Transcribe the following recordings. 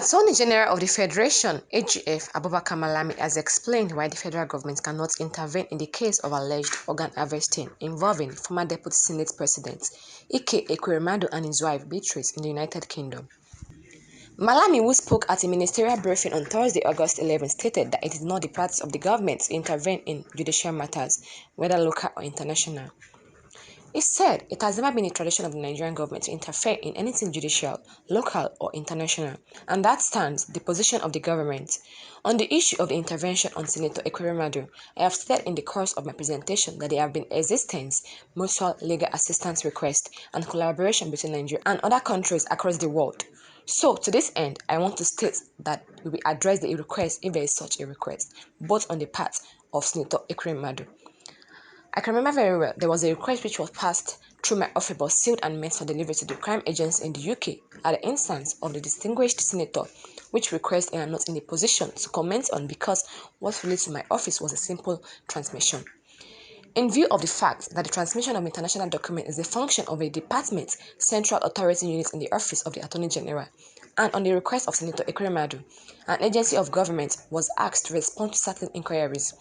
Attorney General of the Federation, AGF, Abubakar Malami, has explained why the federal government cannot intervene in the case of alleged organ harvesting involving former Deputy Senate President Ekweremadu'S and his wife Beatrice in the United Kingdom. Malami, who spoke at a ministerial briefing on Thursday, August 11, stated that it is not the practice of the government to intervene in judicial matters, whether local or international. He said it has never been a tradition of the Nigerian government to interfere in anything judicial, local or international, and that stands the position of the government. On the issue of the intervention on Senator Ekweremadu, I have stated in the course of my presentation that there have been existence, mutual legal assistance requests, and collaboration between Nigeria and other countries across the world. So, to this end, I want to state that we will address the request if there is such a request, both on the part of Senator Ekweremadu. I can remember very well, there was a request which was passed through my office but sealed and meant for delivery to the crime agents in the UK at the instance of the distinguished senator, which request I am not in a position to comment on because what relates to my office was a simple transmission. In view of the fact that the transmission of international documents is a function of a department, central authority unit in the office of the Attorney General, and on the request of Senator Ekweremadu, an agency of government was asked to respond to certain inquiries.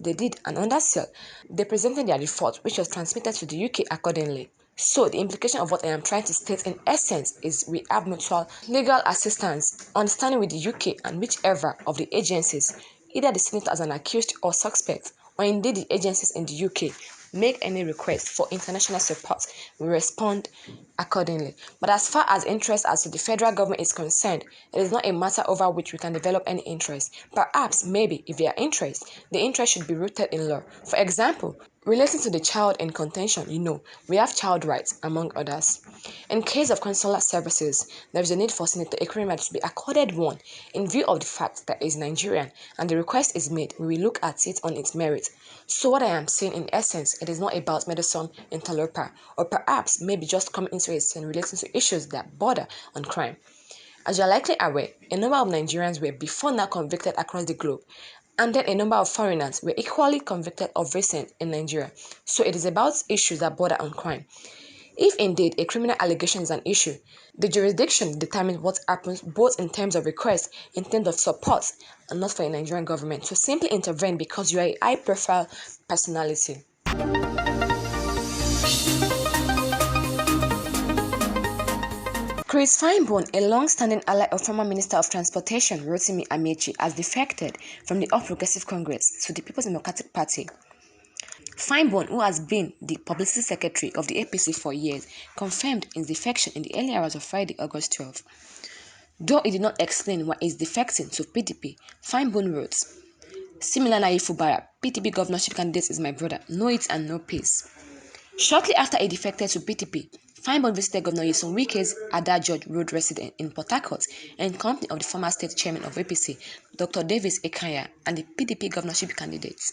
They did, and under seal, they presented their report, which was transmitted to the UK accordingly. So, the implication of what I am trying to state in essence is we have mutual legal assistance, understanding with the UK and whichever of the agencies, either the senator as an accused or suspect, or indeed the agencies in the UK, make any request for international support, we respond accordingly. But as far as interest as to the federal government is concerned, it is not a matter over which we can develop any interest. Perhaps, maybe, if there are interest, the interest should be rooted in law. For example, relating to the child in contention, we have child rights, among others. In case of consular services, there is a need for Senator Ekweremadu to be accorded one. In view of the fact that he is Nigerian and the request is made, we will look at it on its merit. So what I am saying in essence, it is not about medicine interloper, or perhaps maybe just coming into a scene relating to issues that border on crime. As you are likely aware, a number of Nigerians were before now convicted across the globe, and then a number of foreigners were equally convicted of recent in Nigeria. So it is about issues that border on crime. If indeed a criminal allegation is an issue, the jurisdiction determines what happens both in terms of request, in terms of support, and not for a Nigerian government to simply intervene because you are a high-profile personality. Chris Finebone, a long-standing ally of former Minister of Transportation Rotimi Amechi, has defected from the All Progressive Congress to the People's Democratic Party. Finebone, who has been the publicity secretary of the APC for years, confirmed his defection in the early hours of Friday, August 12. Though he did not explain why he is defecting to PDP, Finebone wrote, "Similar Nayi Fubara, PDP governorship candidate is my brother, know it and no peace." Shortly after he defected to PDP, Finebone visited Governor Nyesom Wike's Ada George Road residence in Port Harcourt in company of the former state chairman of APC, Dr. Davis Ekanya, and the PDP governorship candidates.